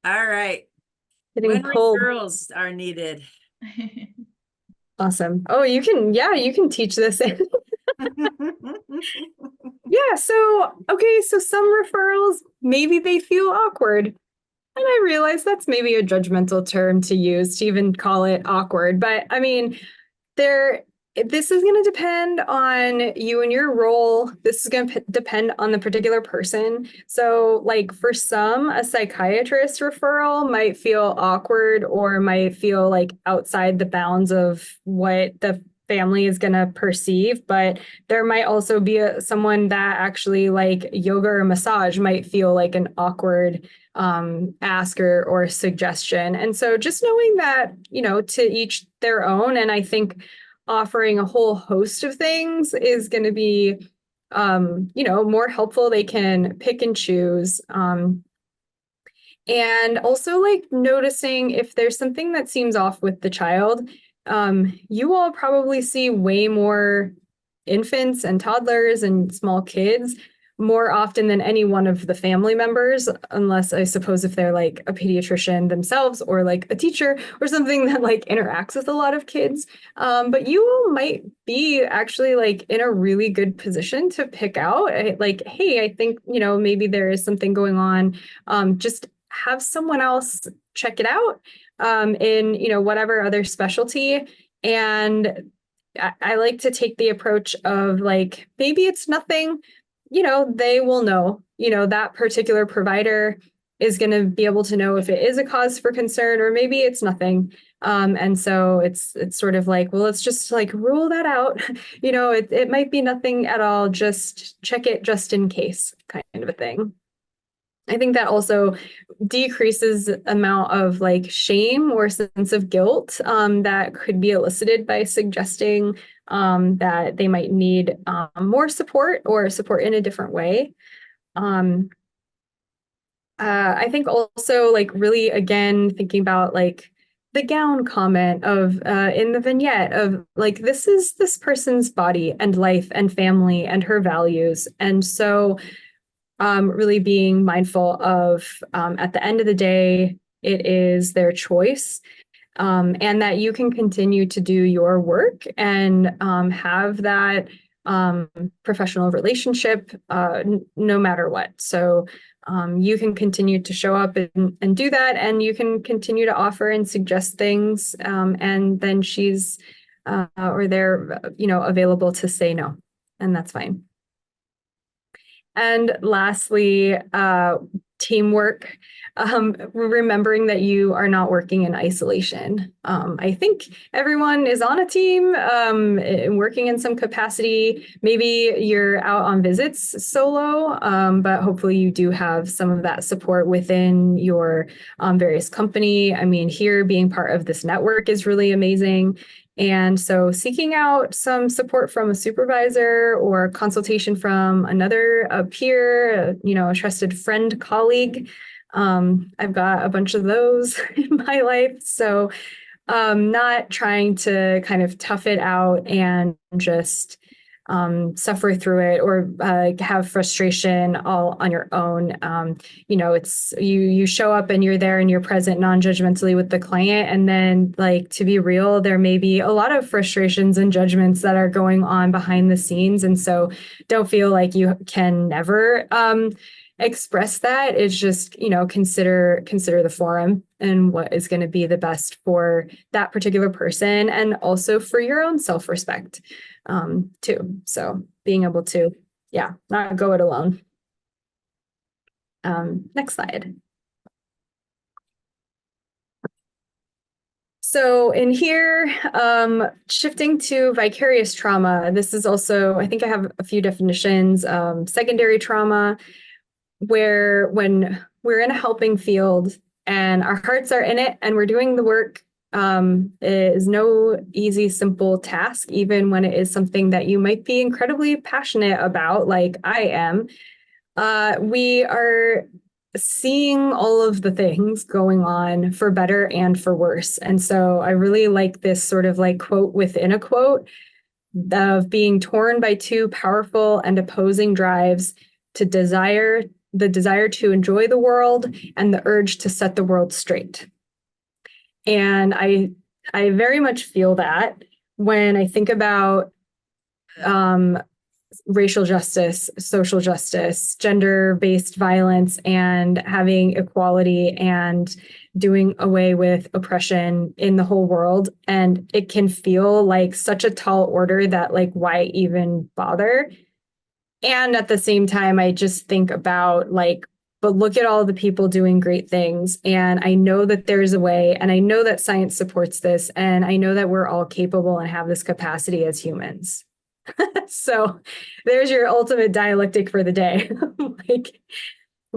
All right. Getting When cold. referrals are needed. Awesome. Oh, you can teach this. Yeah, so some referrals, maybe they feel awkward. And I realize that's maybe a judgmental term to use to even call it awkward. But I mean, there, this is going to depend on you and your role. This is going to depend on the particular person. So, like for some, a psychiatrist referral might feel awkward or might feel like outside the bounds of what the family is going to perceive. But there might also be someone that actually like yoga or massage might feel like an awkward ask or suggestion. And so just knowing that, to each their own. And I think offering a whole host of things is going to be, more helpful. They can pick and choose. And also like noticing if there's something that seems off with the child. You all probably see way more infants and toddlers and small kids more often than any one of the family members, unless I suppose if they're like a pediatrician themselves or like a teacher or something that like interacts with a lot of kids. But you all might be actually like in a really good position to pick out like, hey, I think, maybe there is something going on. Just have someone else check it out in whatever other specialty. And I like to take the approach of like, maybe it's nothing, they will know, that particular provider is going to be able to know if it is a cause for concern or maybe it's nothing. And so it's sort of like, well, let's just like rule that out. It might be nothing at all. Just check it just in case kind of a thing. I think that also decreases amount of like shame or sense of guilt that could be elicited by suggesting that they might need more support or support in a different way. Um, I think also like really again thinking about like the gown comment of in the vignette of like this is this person's body and life and family and her values, and so really being mindful of at the end of the day, it is their choice. And that you can continue to do your work and have that professional relationship no matter what. So you can continue to show up and do that, and you can continue to offer and suggest things. And then she's or they're, available to say no, and that's fine. And lastly, teamwork. Remembering that you are not working in isolation. I think everyone is on a team, working in some capacity. Maybe you're out on visits solo, but hopefully you do have some of that support within your various company. I mean, here being part of this network is really amazing. And so seeking out some support from a supervisor or consultation from another peer, a trusted friend, colleague. I've got a bunch of those in my life. So not trying to kind of tough it out and just suffer through it or have frustration all on your own. It's you show up and you're there and you're present non-judgmentally with the client, and then like to be real, there may be a lot of frustrations and judgments that are going on behind the scenes, and so don't feel like you can never express that. It's just consider the forum and what is going to be the best for that particular person and also for your own self-respect too. So being able to, yeah, not go it alone. Next slide. So in here, shifting to vicarious trauma, this is also, I think I have a few definitions. Secondary trauma, where when we're in a helping field and our hearts are in it and we're doing the work, it is no easy, simple task, even when it is something that you might be incredibly passionate about, like I am. We are seeing all of the things going on for better and for worse. And so I really like this sort of like quote within a quote of being torn by two powerful and opposing drives to desire the desire to enjoy the world and the urge to set the world straight. And I very much feel that when I think about racial justice, social justice, gender-based violence, and having equality and doing away with oppression in the whole world. And it can feel like such a tall order that, like, why even bother? And at the same time, I just think about, like, but look at all the people doing great things. And I know that there's a way, and I know that science supports this, and I know that we're all capable and have this capacity as humans. So there's your ultimate dialectic for the day. Like,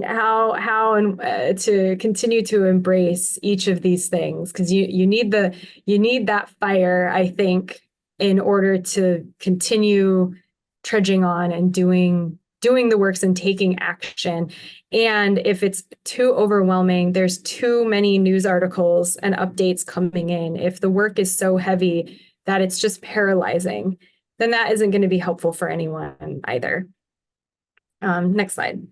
how and to continue to embrace each of these things, because you need that fire, I think, in order to continue trudging on and doing the works and taking action. And if it's too overwhelming, there's too many news articles and updates coming in. If the work is so heavy that it's just paralyzing, then that isn't going to be helpful for anyone either. Next slide.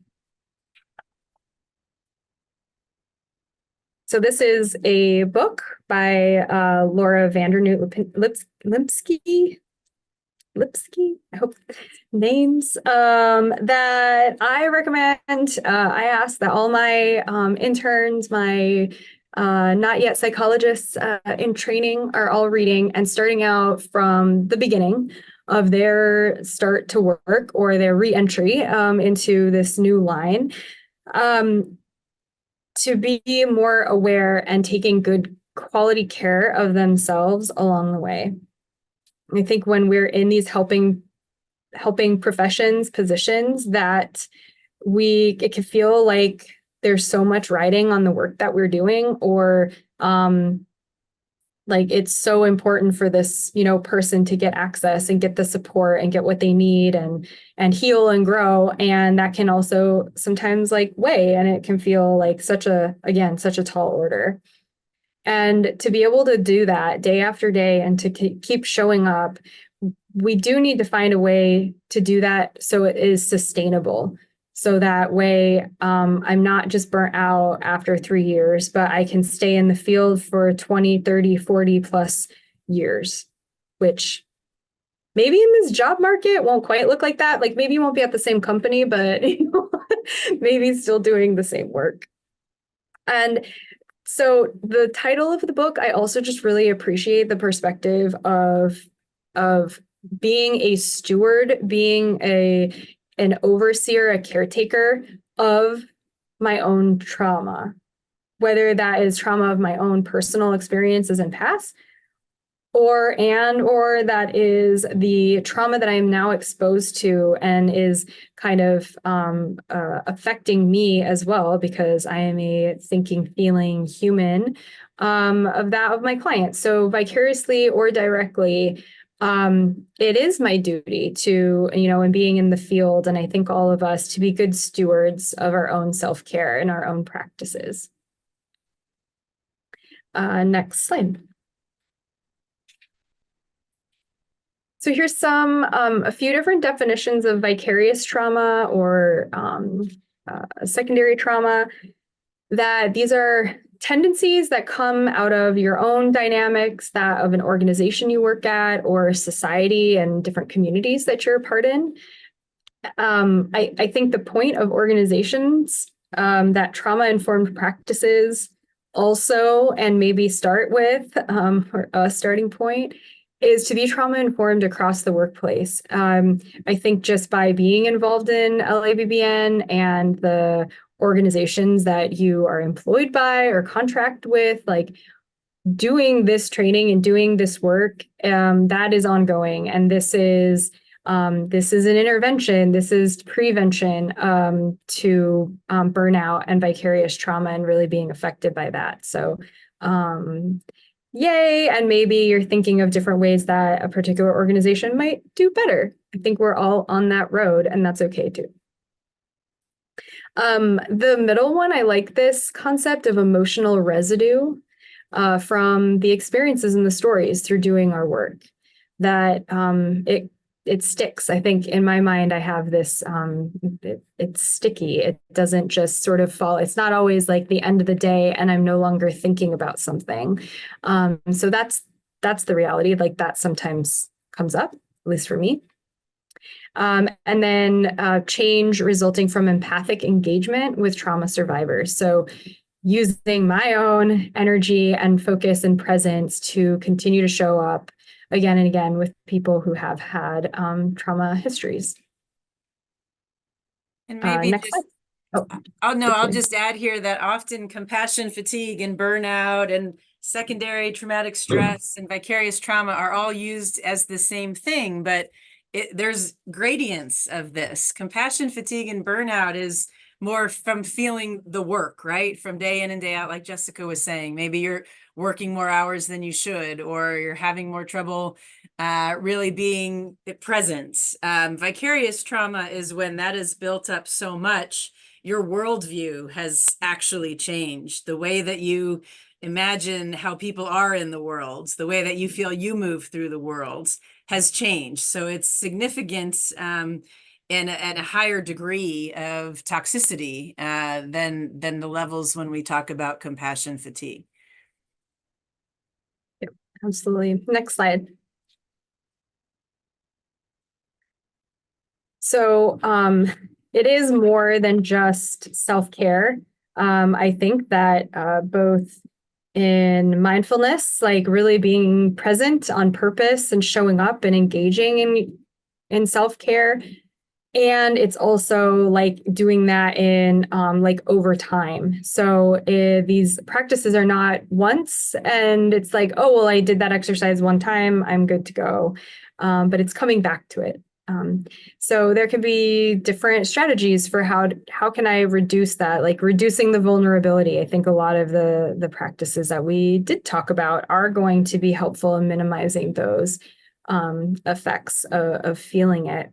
So this is a book by Laura Vandernoot-Lipsky. I hope names that I recommend. I ask that all my interns, my not yet psychologists in training are all reading and starting out from the beginning of their start to work or their re-entry into this new line, to be more aware and taking good quality care of themselves along the way. I think when we're in these helping professions, positions, that it can feel like there's so much riding on the work that we're doing, or like it's so important for this, person to get access and get the support and get what they need and heal and grow. And that can also sometimes weigh, and it can feel like such a tall order. And to be able to do that day after day and to keep showing up, we do need to find a way to do that so it is sustainable. So that way, I'm not just burnt out after 3 years, but I can stay in the field for 20, 30, 40 plus years, which maybe in this job market won't quite look like that. Like, maybe you won't be at the same company, but maybe still doing the same work. And so the title of the book, I also just really appreciate the perspective of being a steward, being an overseer, a caretaker of my own trauma, whether that is trauma of my own personal experiences and past, or that is the trauma that I am now exposed to and is kind of affecting me as well, because I am a thinking, feeling human, of my clients. So vicariously or directly, it is my duty to, and being in the field, and I think all of us, to be good stewards of our own self-care and our own practices. Next slide. So here's a few different definitions of vicarious trauma or secondary trauma. That these are tendencies that come out of your own dynamics, that of an organization you work at, or society and different communities that you're a part in. I think the point of organizations, that trauma-informed practices also, and maybe start with, or a starting point, is to be trauma-informed across the workplace. I think just by being involved in LABBN and the organizations that you are employed by or contract with, doing this training and doing this work, that is ongoing. And this is an intervention. This is prevention to burnout and vicarious trauma and really being affected by that. So yay. And maybe you're thinking of different ways that a particular organization might do better. I think we're all on that road, and that's okay too. The middle one, I like this concept of emotional residue from the experiences and the stories through doing our work. That it sticks. I think in my mind, I have this, it's sticky. It doesn't just sort of fall. It's not always like the end of the day and I'm no longer thinking about something. So that's the reality. Like that sometimes comes up, at least for me. And then change resulting from empathic engagement with trauma survivors. So using my own energy and focus and presence to continue to show up again and again with people who have had trauma histories. And maybe Next just, slide. I'll just add here that often compassion fatigue and burnout and secondary traumatic stress and vicarious trauma are all used as the same thing, but there's gradients of this. Compassion fatigue and burnout is more from feeling the work, right? From day in and day out, like Jessica was saying, maybe you're working more hours than you should, or you're having more trouble really being present. Vicarious trauma is when that is built up so much, your worldview has actually changed. The way that you imagine how people are in the world, the way that you feel you move through the world has changed. So it's significant and a higher degree of toxicity than the levels when we talk about compassion fatigue. Yep, absolutely. Next slide. So it is more than just self-care. I think that both in mindfulness, like really being present on purpose and showing up and engaging in self-care. And it's also like doing that in like over time. So these practices are not once and it's like, oh, well, I did that exercise one time, I'm good to go. But it's coming back to it. So there can be different strategies for how can I reduce that, like reducing the vulnerability. I think a lot of the practices that we did talk about are going to be helpful in minimizing those effects of feeling it.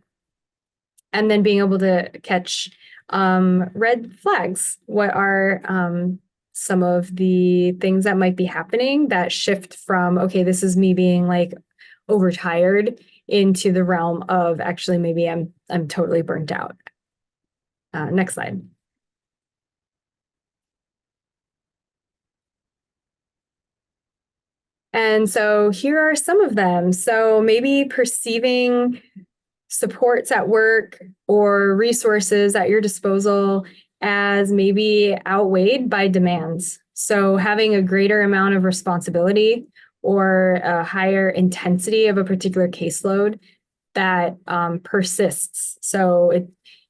And then being able to catch red flags. What are some of the things that might be happening that shift from, okay, this is me being like overtired into the realm of actually maybe I'm totally burnt out. Next slide. And so here are some of them. So maybe perceiving supports at work or resources at your disposal as maybe outweighed by demands. So having a greater amount of responsibility or a higher intensity of a particular caseload that persists. So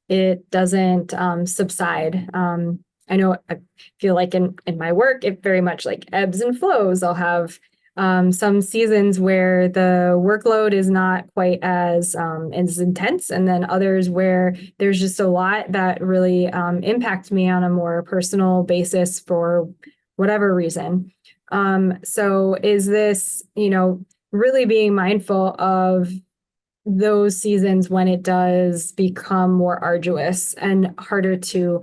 it doesn't subside. I know I feel like in my work, it very much like ebbs and flows. I'll have some seasons where the workload is not quite as intense, and then others where there's just a lot that really impact me on a more personal basis for whatever reason. So is this, really being mindful of those seasons when it does become more arduous and harder to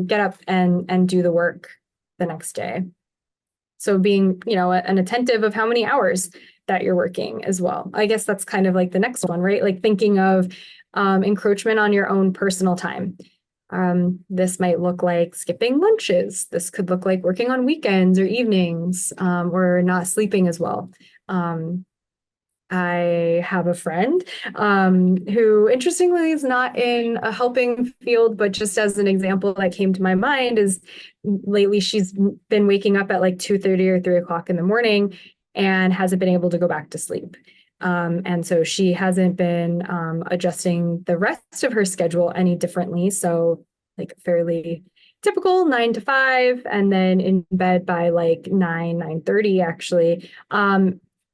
get up and do the work the next day. So being, an attentive of how many hours that you're working as well. I guess that's kind of like the next one, right? Like thinking of encroachment on your own personal time. This might look like skipping lunches. This could look like working on weekends or evenings or not sleeping as well. I have a friend who, interestingly, is not in a helping field, but just as an example that came to my mind is lately she's been waking up at like 2:30 or 3 o'clock in the morning and hasn't been able to go back to sleep. And so she hasn't been adjusting the rest of her schedule any differently. So like fairly typical 9 to 5, and then in bed by like 9:30 actually.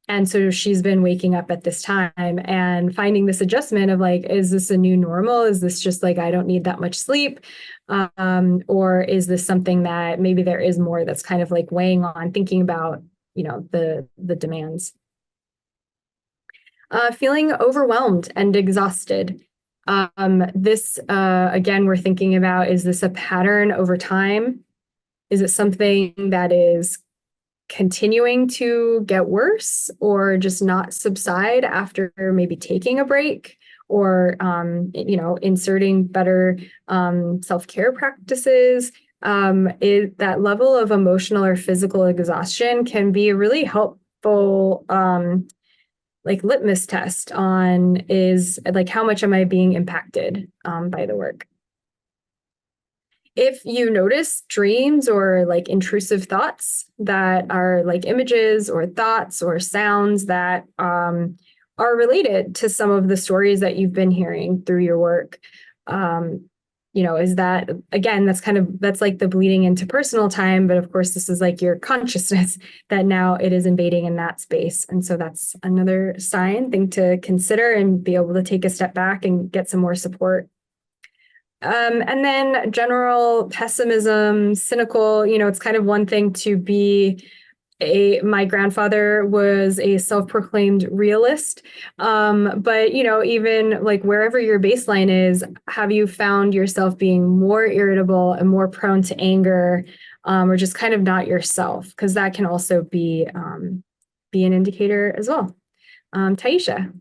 And so she's been waking up at this time and finding this adjustment of like, is this a new normal? Is this just like, I don't need that much sleep? Or is this something that maybe there is more that's kind of like weighing on thinking about, the demands? Feeling overwhelmed and exhausted. This, again, we're thinking about, is this a pattern over time? Is it something that is continuing to get worse or just not subside after maybe taking a break or inserting better self-care practices. That level of emotional or physical exhaustion can be a really helpful litmus test on is like how much am I being impacted by the work. If you notice dreams or like intrusive thoughts that are like images or thoughts or sounds that are related to some of the stories that you've been hearing through your work, is that, again, that's like the bleeding into personal time. But of course, this is like your consciousness that now it is invading in that space. And so that's another thing to consider and be able to take a step back and get some more support. And then general pessimism, cynical, it's kind of one thing to be my grandfather was a self-proclaimed realist. But, even like wherever your baseline is, have you found yourself being more irritable and more prone to anger, or just kind of not yourself? Because that can also be an indicator as well. Taisha.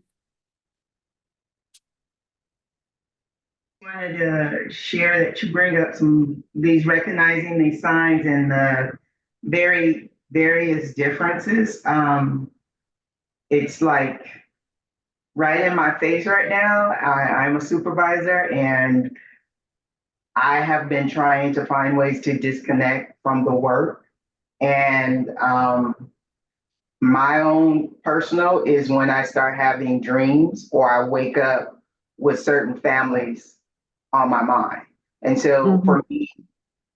Wanted to share that you bring up recognizing these signs and the very various differences. It's like right in my face right now. I'm a supervisor and I have been trying to find ways to disconnect from the work. And my own personal is when I start having dreams or I wake up with certain families on my mind. And so for me,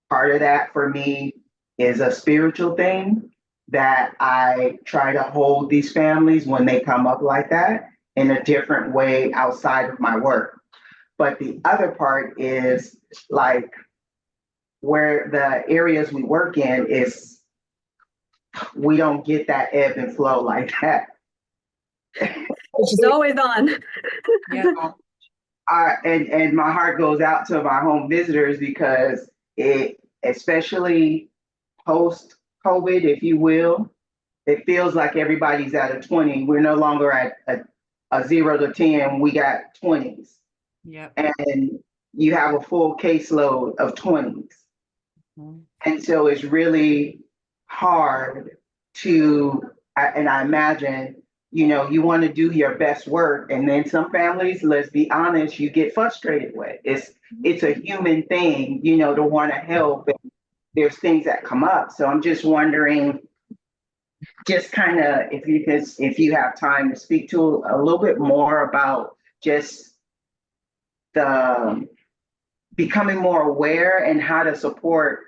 part of that for me is a spiritual thing that I try to hold these families when they come up like that in a different way outside of my work. But the other part is like where the areas we work in is we don't get that ebb and flow like that. Which is always on. Yeah. And my heart goes out to my home visitors because especially post COVID, if you will, it feels like everybody's at a 20. We're no longer at a 0 to 10. We got 20s. Yeah. And you have a full caseload of 20s. Mm-hmm. And so it's really hard and I imagine, you want to do your best work. And then some families, let's be honest, you get frustrated with. It's a human thing, to want to help. And there's things that come up. So I'm just wondering, just kind of if you have time to speak to a little bit more about just the becoming more aware and how to support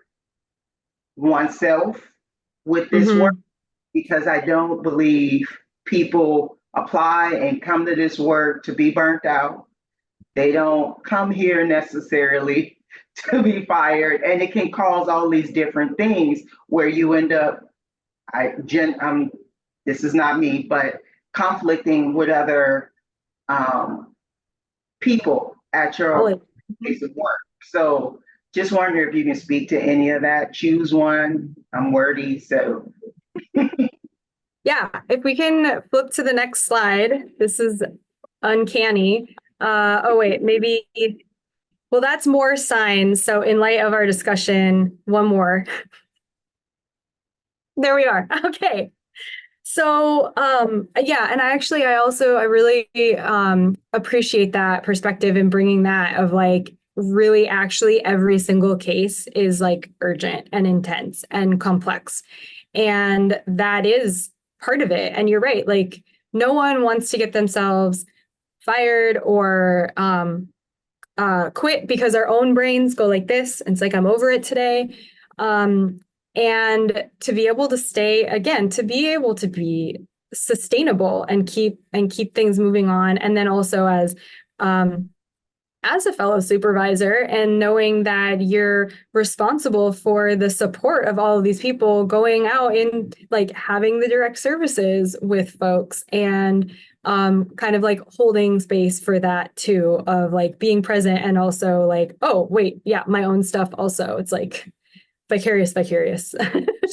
oneself with this work, because I don't believe people apply and come to this work to be burnt out. They don't come here necessarily to be fired, and it can cause all these different things where you end up, this is not me, but conflicting with other people at your place of work. So just wonder if you can speak to any of that. Choose one. I'm wordy, so. Yeah, if we can flip to the next slide. This is uncanny. Maybe. Well, that's more signs. So in light of our discussion, one more. There we are. Okay. So, and I really appreciate that perspective and bringing that of like really actually every single case is like urgent and intense and complex. And that is part of it. And you're right. Like no one wants to get themselves fired or quit because our own brains go like this. And it's like, I'm over it today. And to be able to to be able to be sustainable and keep things moving on. And then also as a fellow supervisor and knowing that you're responsible for the support of all of these people going out and like having the direct services with folks and kind of like holding space for that too, of like being present and also like, oh, wait, yeah, my own stuff also. It's like vicarious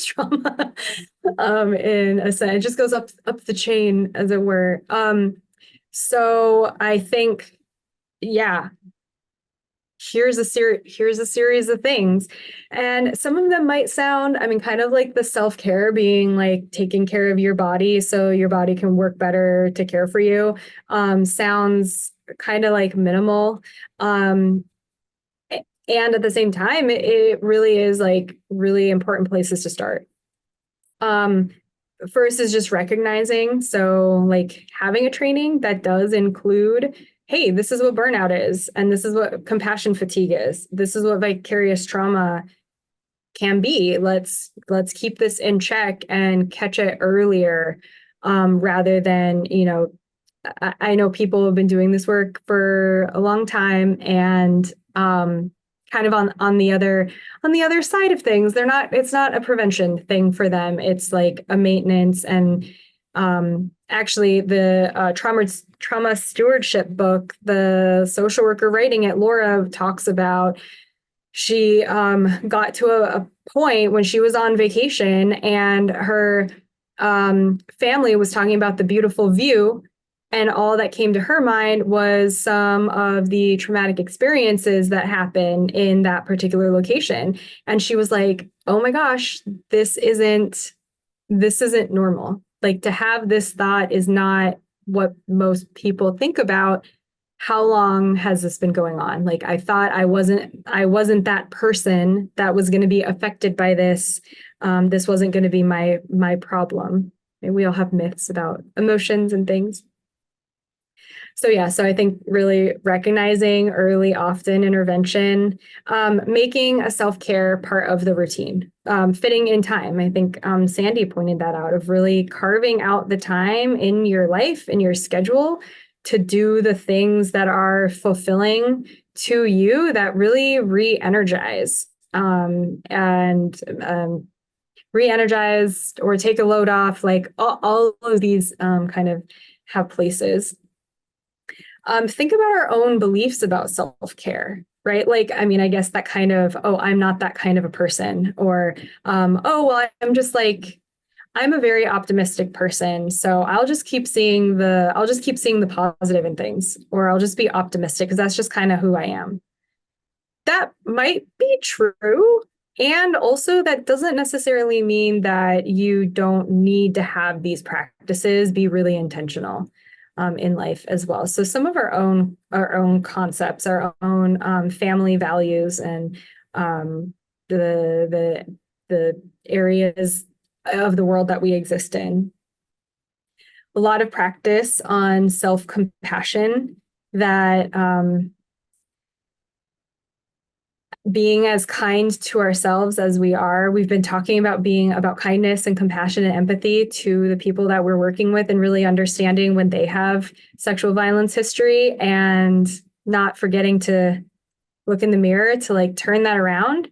trauma. In a sense, it just goes up the chain, as it were. So I think, yeah, here's a series of things, and some of them might sound, I mean, kind of like the self-care being like taking care of your body so your body can work better to care for you, sounds kind of like minimal, and at the same time it really is like really important places to start. First is just recognizing, so like having a training that does include, hey, this is what burnout is, and this is what compassion fatigue is. This is what vicarious trauma can be. Let's keep this in check and catch it earlier, rather than, I know people have been doing this work for a long time, and kind of on the other side of things, it's not a prevention thing for them. It's like a maintenance. And actually the trauma stewardship book, the social worker writing it, Laura, talks about, she got to a point when she was on vacation and her family was talking about the beautiful view, and all that came to her mind was some of the traumatic experiences that happened in that particular location. And she was like, oh my gosh, this isn't normal. Like, to have this thought is not what most people think about. How long has this been going on? Like, I thought I wasn't that person that was going to be affected by this. This wasn't going to be my problem. And we all have myths about emotions and things. So I think really recognizing early, often intervention, making a self-care part of the routine, fitting in time. I think Sandy pointed that out, of really carving out the time in your life, in your schedule, to do the things that are fulfilling to you, that really re-energize, re-energize or take a load off. Like all of these kind of have places. Think about our own beliefs about self-care, right? Like, I mean, I guess that kind of, oh, I'm not that kind of a person, or, oh, well, I'm a very optimistic person, so I'll just keep seeing the positive in things, or I'll just be optimistic because that's just kind of who I am. That might be true. And also, that doesn't necessarily mean that you don't need to have these practices be really intentional in life as well. So some of our own concepts, our own family values, and the areas of the world that we exist in. A lot of practice on self-compassion, that being as kind to ourselves as we are. We've been talking about being about kindness and compassion and empathy to the people that we're working with, and really understanding when they have sexual violence history, and not forgetting to look in the mirror to like turn that around.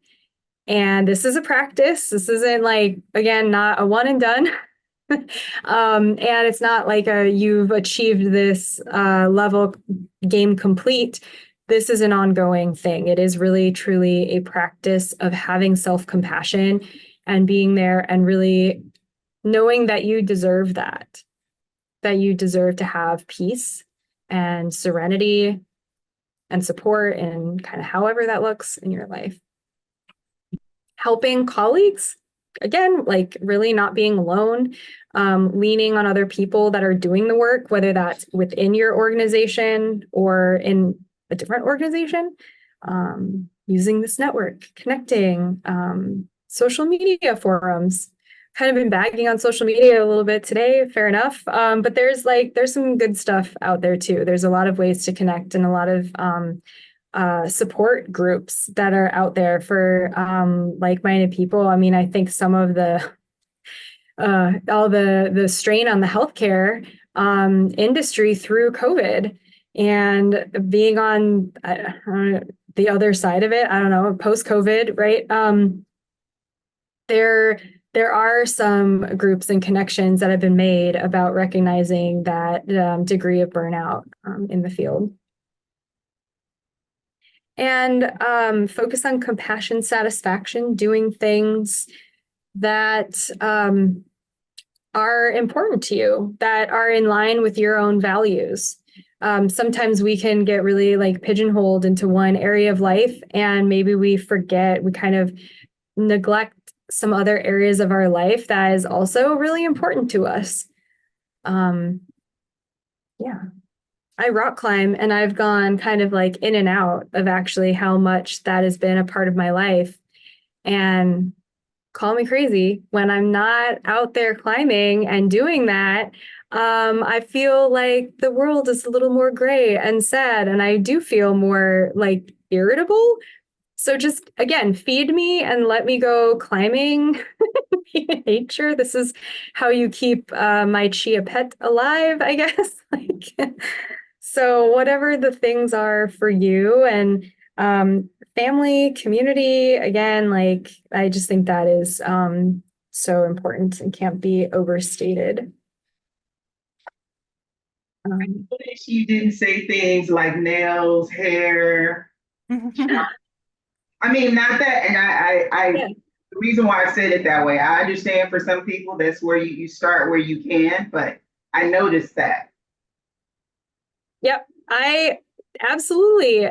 And this is a practice. This isn't like, again, not a one and done. And it's not like you've achieved this level, game complete. This is an ongoing thing. It is really, truly a practice of having self-compassion and being there and really knowing that you deserve that you deserve to have peace and serenity and support, and kind of however that looks in your life. Helping colleagues, again, like really not being alone, leaning on other people that are doing the work, whether that's within your organization or in a different organization, using this network, connecting, social media forums. Kind of been bagging on social media a little bit today, fair enough. But there's some good stuff out there too. There's a lot of ways to connect, and a lot of support groups that are out there for like-minded people. I mean, I think some of the all the strain on the healthcare industry through COVID, and being on the other side of it, I don't know, post-COVID, right? There are some groups and connections that have been made about recognizing that degree of burnout in the field. and focus on compassion, satisfaction, doing things that are important to you, that are in line with your own values. Sometimes we can get really like pigeonholed into one area of life, and maybe we forget, we kind of neglect some other areas of our life that is also really important to us. Yeah. I rock climb, and I've gone kind of like in and out of actually how much that has been a part of my life. And call me crazy, when I'm not out there climbing and doing that, I feel like the world is a little more gray and sad, and I do feel more like irritable. So just again, feed me and let me go climbing in nature. This is how you keep my chia pet alive, I guess. Like, so whatever the things are for you, and family, community, again, like I just think that is so important and can't be overstated. Wish you didn't say things like nails, hair. I mean, not that, and Yeah. the reason why I said it that way, I understand for some people that's where you start where you can, but I noticed that. Yep, I absolutely.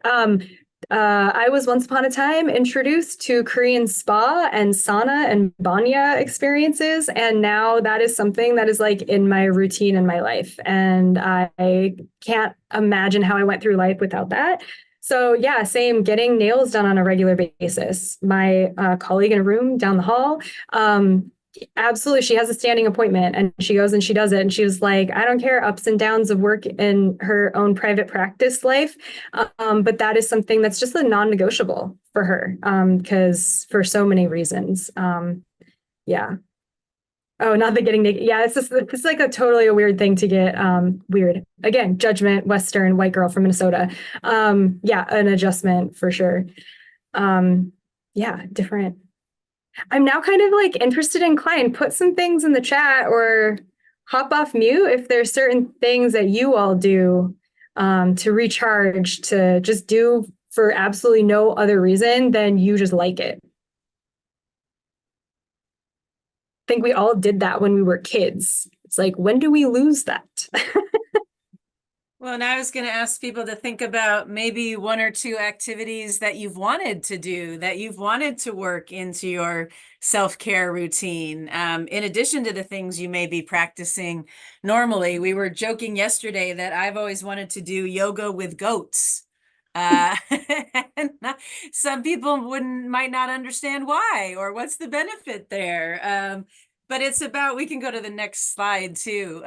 Um, I was once upon a time introduced to Korean spa and sauna and banya experiences, and now that is something that is like in my routine in my life, and I can't imagine how I went through life without that. So yeah, same, getting nails done on a regular basis. My colleague in a room down the hall, absolutely, she has a standing appointment, and she goes and she does it, and she was like, I don't care ups and downs of work in her own private practice life, but that is something that's just a non-negotiable for her, because for so many reasons. Yeah. Oh, not the getting naked. Yeah, it's like a totally a weird thing to get weird. Again, judgment, Western, white girl from Minnesota. Yeah, an adjustment for sure. Yeah, different. I'm now kind of like interested in client. Put some things in the chat or hop off mute if there's certain things that you all do to recharge, to just do for absolutely no other reason than you just like it. I think we all did that when we were kids. It's like, when do we lose that? Well, and I was going to ask people to think about maybe one or two activities that you've wanted to do, that you've wanted to work into your self-care routine, in addition to the things you may be practicing normally. We were joking yesterday that I've always wanted to do yoga with goats. And some people might not understand why or what's the benefit there. But it's about, we can go to the next slide too,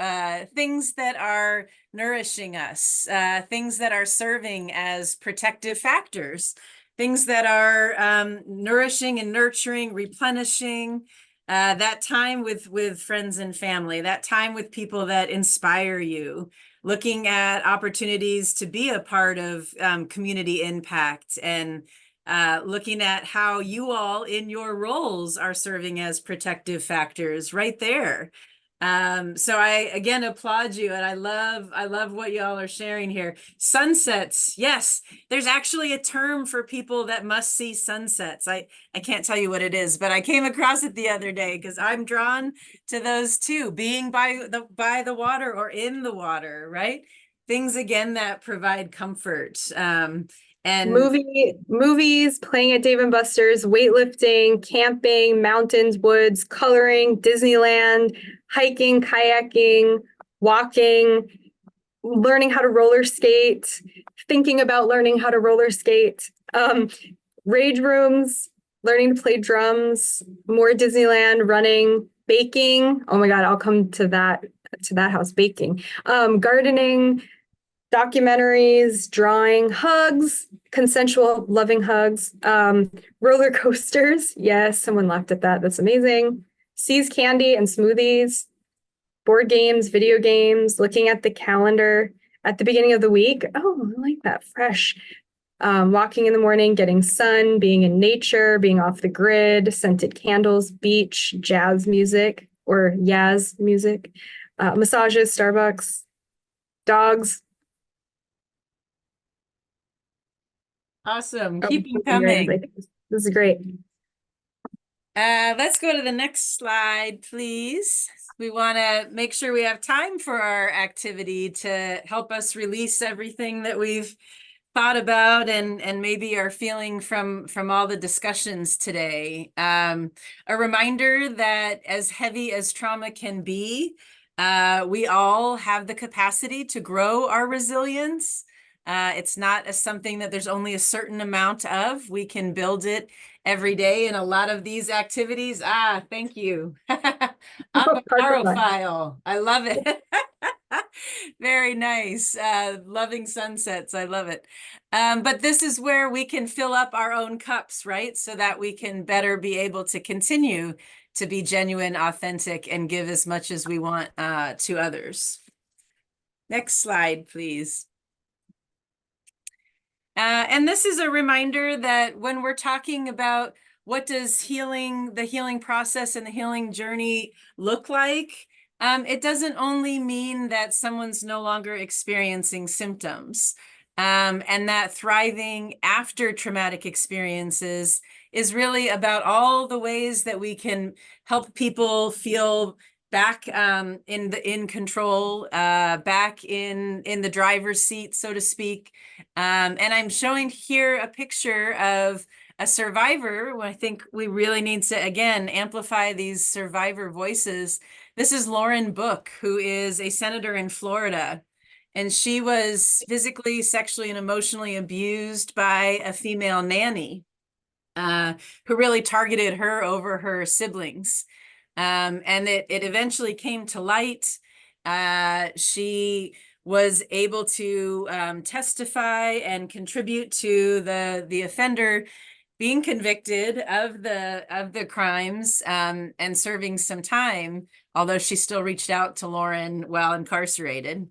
things that are nourishing us, things that are serving as protective factors, things that are nourishing and nurturing, replenishing, that time with friends and family, that time with people that inspire you, looking at opportunities to be a part of community impact, and looking at how you all in your roles are serving as protective factors right there. So I again applaud you, and I love what y'all are sharing here. Sunsets, yes, there's actually a term for people that must see sunsets. I can't tell you what it is, but I came across it the other day because I'm drawn to those too, being by the water or in the water, right? Things again that provide comfort. And Movies, playing at Dave and Buster's, weightlifting, camping, mountains, woods, coloring, Disneyland, hiking, kayaking, walking, learning how to roller skate, thinking about learning how to roller skate, rage rooms, learning to play drums, more Disneyland, running, baking. Oh my God, I'll come to that house, baking, gardening, documentaries, drawing, hugs, consensual, loving hugs, roller coasters. Yes, someone laughed at that. That's amazing. Sees candy and smoothies, board games, video games, looking at the calendar at the beginning of the week. Oh, I like that. Fresh. Walking in the morning, getting sun, being in nature, being off the grid, scented candles, beach, jazz music or Yaz music, massages, Starbucks, dogs, Awesome. Oh, Keep them yours. I coming. think this is great. Let's go to the next slide, please. We want to make sure we have time for our activity to help us release everything that we've thought about and maybe are feeling from all the discussions today. A reminder that as heavy as trauma can be, we all have the capacity to grow our resilience. It's not something that there's only a certain amount of. We can build it every day in a lot of these activities. Thank you. Arophile. I love it. Very nice. Loving sunsets. I love it. But this is where we can fill up our own cups, right? So that we can better be able to continue to be genuine, authentic, and give as much as we want to others. Next slide, please. And this is a reminder that when we're talking about what does the healing process and the healing journey look like, it doesn't only mean that someone's no longer experiencing symptoms, and that thriving after traumatic experiences is really about all the ways that we can help people feel back in control, back in the driver's seat, so to speak. And I'm showing here a picture of a survivor. I think we really need to, again, amplify these survivor voices. This is Lauren Book, who is a senator in Florida. And she was physically, sexually, and emotionally abused by a female nanny who really targeted her over her siblings. And it eventually came to light. She was able to testify and contribute to the offender being convicted of the crimes and serving some time, although she still reached out to Lauren while incarcerated.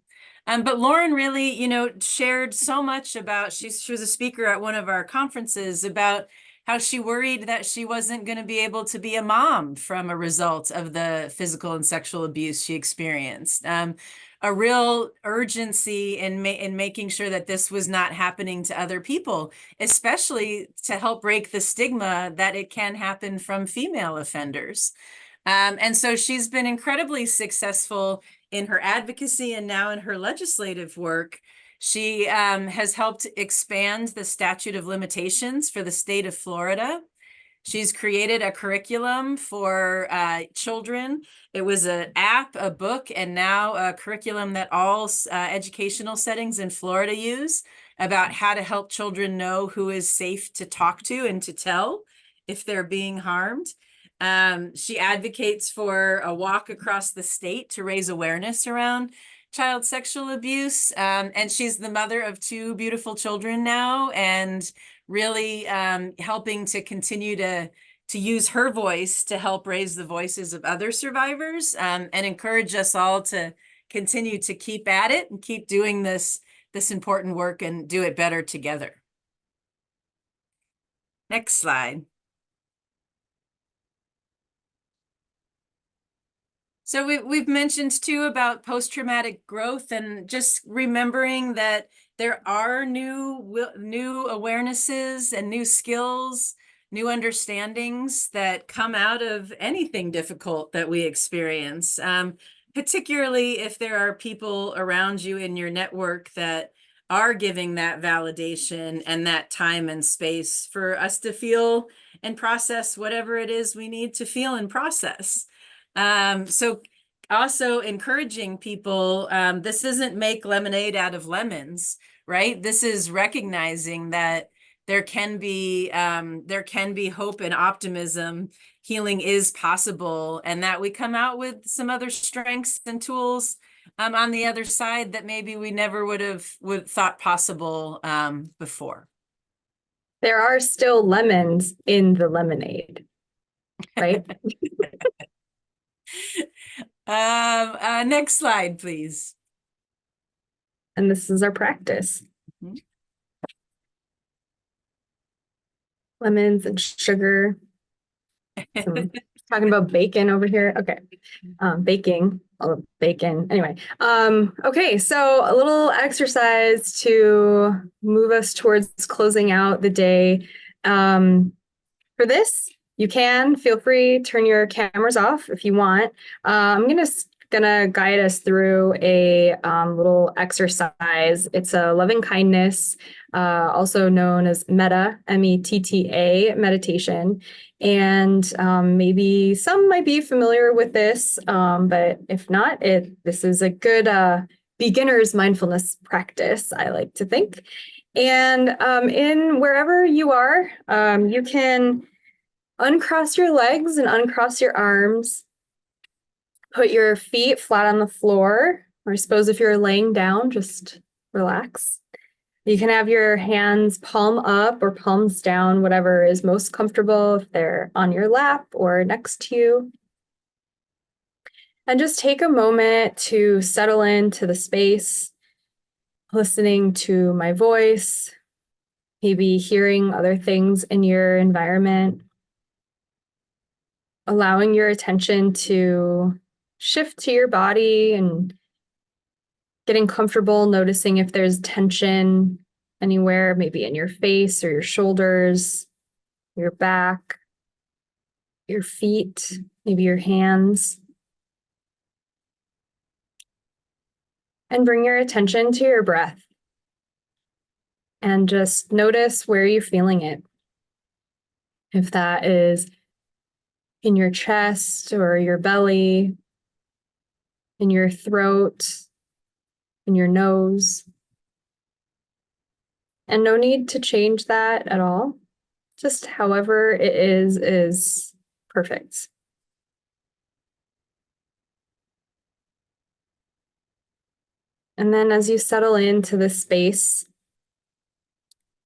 But Lauren really, shared so much about, she was a speaker at one of our conferences about how she worried that she wasn't going to be able to be a mom from a result of the physical and sexual abuse she experienced. A real urgency in making sure that this was not happening to other people, especially to help break the stigma that it can happen from female offenders. And so she's been incredibly successful in her advocacy and now in her legislative work. She has helped expand the statute of limitations for the state of Florida. She's created a curriculum for children. It was an app, a book, and now a curriculum that all educational settings in Florida use about how to help children know who is safe to talk to and to tell if they're being harmed. She advocates for a walk across the state to raise awareness around child sexual abuse. And she's the mother of 2 beautiful children now, and really helping to continue to use her voice to help raise the voices of other survivors, and encourage us all to continue to keep at it and keep doing this important work and do it better together. Next slide. So we've mentioned too about post-traumatic growth, and just remembering that there are new awarenesses and new skills, new understandings that come out of anything difficult that we experience, particularly if there are people around you in your network that are giving that validation and that time and space for us to feel and process whatever it is we need to feel and process. So also encouraging people, this isn't make lemonade out of lemons, right? This is recognizing that there can be hope and optimism. Healing is possible, and that we come out with some other strengths and tools on the other side that maybe we never would have thought possible before. There are still lemons in the lemonade, right? Next slide, please. And this is our practice. Mhm. Lemons and sugar, some Talking about bacon over here. Okay. Baking. Oh, bacon. Anyway. Okay, so a little exercise to move us towards closing out the day. For this, you can feel free turn your cameras off if you want. I'm gonna guide us through a little exercise. It's a loving kindness, also known as metta, METTA meditation. And maybe some might be familiar with this, but if not, this is a good beginner's mindfulness practice, I like to think. And in wherever you are, you can uncross your legs and uncross your arms. Put your feet flat on the floor, or I suppose if you're laying down, just relax. You can have your hands palm up or palms down, whatever is most comfortable, if they're on your lap or next to you. And just take a moment to settle into the space, listening to my voice, maybe hearing other things in your environment, allowing your attention to shift to your body and getting comfortable, noticing if there's tension anywhere, maybe in your face or your shoulders, your back, your feet, maybe your hands. And bring your attention to your breath. And just notice where you're feeling it. If that is in your chest or your belly, in your throat, in your nose. And no need to change that at all. Just however it is perfect. And then as you settle into this space,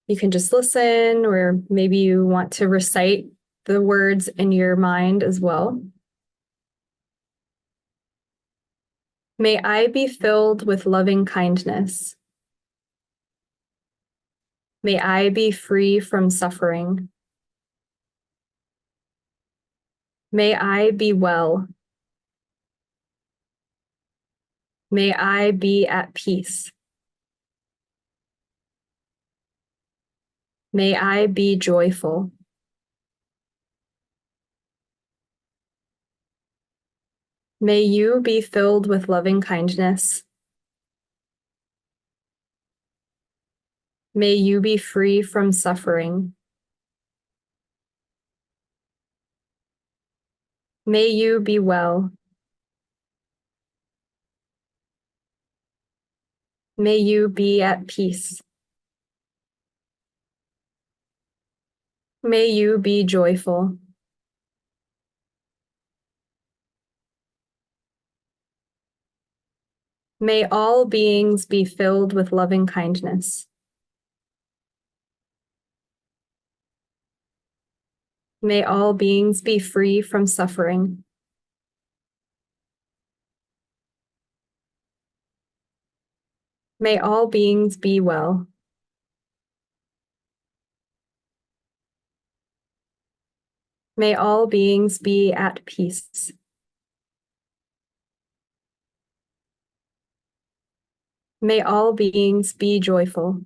you can just listen, or maybe you want to recite the words in your mind as well. May I be filled with loving kindness. May I be free from suffering. May I be well. May I be at peace. May I be joyful. May you be filled with loving kindness. May you be free from suffering. May you be well. May you be at peace. May you be joyful. May all beings be filled with loving kindness. May all beings be free from suffering. May all beings be well. May all beings be at peace. May all beings be joyful.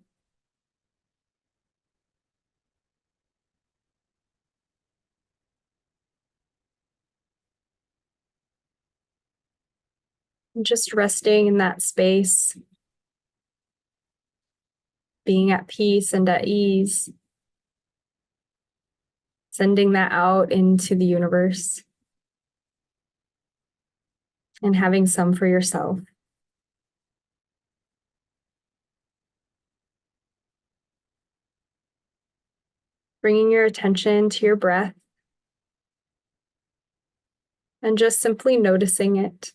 And just resting in that space, being at peace and at ease, sending that out into the universe, and having some for yourself. Bringing your attention to your breath and just simply noticing it,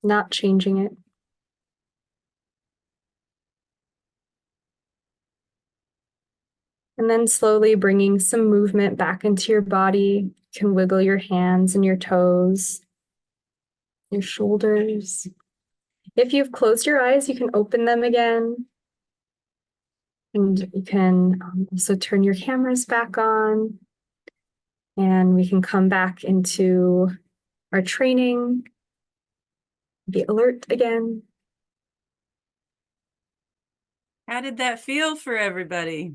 not changing it. And then slowly bringing some movement back into your body. You can wiggle your hands and your toes, your shoulders. If you've closed your eyes, you can open them again. And you can also turn your cameras back on. And we can come back into our training, be alert again. How did that feel for everybody?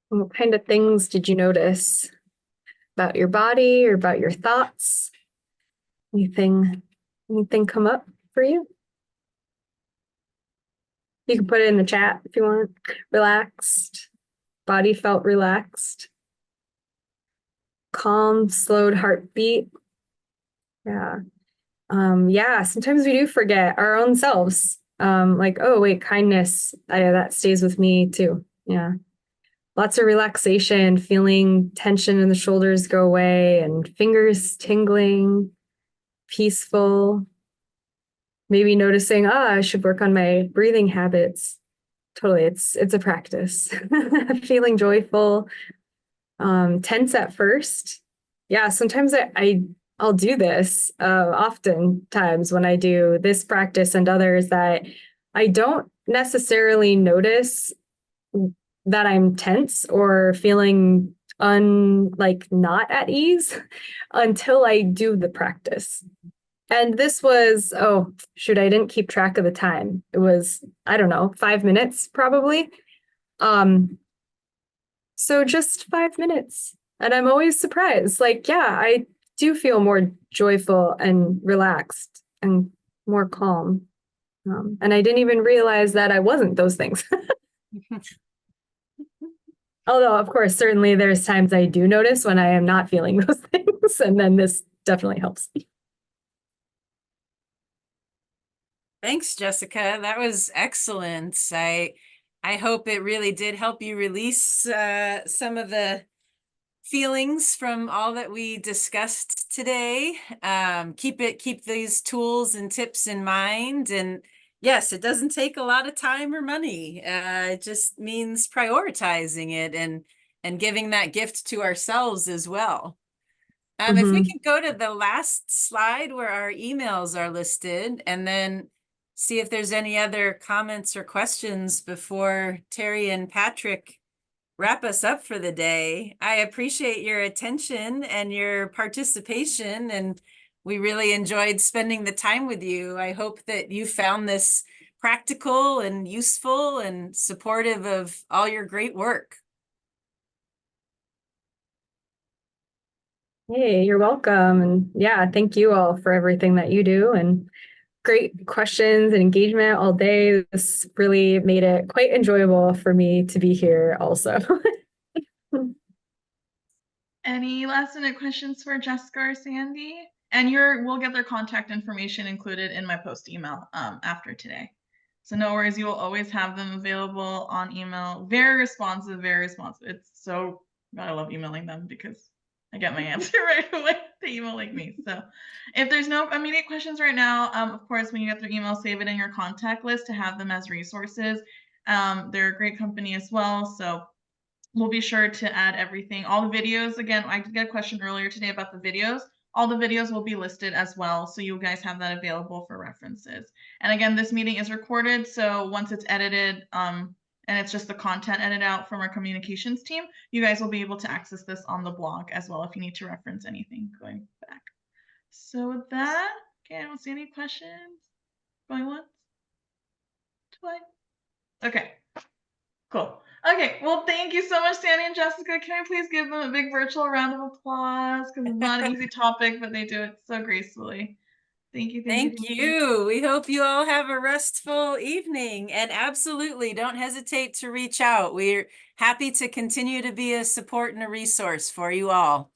What kind of things did you notice about your body or about your thoughts? Anything come up for you? You can put it in the chat if you want. Relaxed. Body felt relaxed. Calm, slowed heartbeat. Yeah. Yeah, sometimes we do forget our own selves. Like, oh wait, kindness, that stays with me too. Yeah. Lots of relaxation, feeling tension in the shoulders go away and fingers tingling, peaceful. Maybe noticing, I should work on my breathing habits. Totally, it's a practice. Feeling joyful, tense at first. Yeah, sometimes I'll do this oftentimes when I do this practice and others that I don't necessarily notice that I'm tense or feeling not at ease until I do the practice. And this was, oh, shoot, I didn't keep track of the time. It was, I don't know, 5 minutes probably. So just 5 minutes. And I'm always surprised. Like, yeah, I do feel more joyful and relaxed and more calm. And I didn't even realize that I wasn't those things. Although, of course, certainly there's times I do notice when I am not feeling those things. And then this definitely helps. Thanks, Jessica. That was excellent. I hope it really did help you release some of the feelings from all that we discussed today. Keep these tools and tips in mind. And yes, it doesn't take a lot of time or money. It just means prioritizing it and giving that gift to ourselves as well. If we can go to the last slide where our emails are listed, and then see if there's any other comments or questions before Terry and Patrick wrap us up for the day. I appreciate your attention and your participation, and we really enjoyed spending the time with you. I hope that you found this practical and useful and supportive of all your great work. Hey, you're welcome. And yeah, thank you all for everything that you do and great questions and engagement all day. This really made it quite enjoyable for me to be here also. Any last minute questions for Jessica or Sandy? And we'll get their contact information included in my post email after today. So no worries, you will always have them available on email. Very responsive, very responsive. It's so, I love emailing them because I get my answer right away. They email like me. So if there's no immediate questions right now, of course, when you get their email, save it in your contact list to have them as resources. They're a great company as well. So we'll be sure to add everything. All the videos, again, I did get a question earlier today about the videos. All the videos will be listed as well, so you guys have that available for references. And again, this meeting is recorded, so once it's edited, and it's just the content edited out from our communications team, you guys will be able to access this on the blog as well if you need to reference anything going back. So with that, okay, I don't see any questions. Going once? Twice? Okay. Cool. Okay, well, thank you so much, Sandy and Jessica. Can I please give them a big virtual round of applause? Because it's not an easy topic, but they do it so gracefully. Thank you. Thank you. We hope you all have a restful evening, and absolutely don't hesitate to reach out. We're happy to continue to be a support and a resource for you all.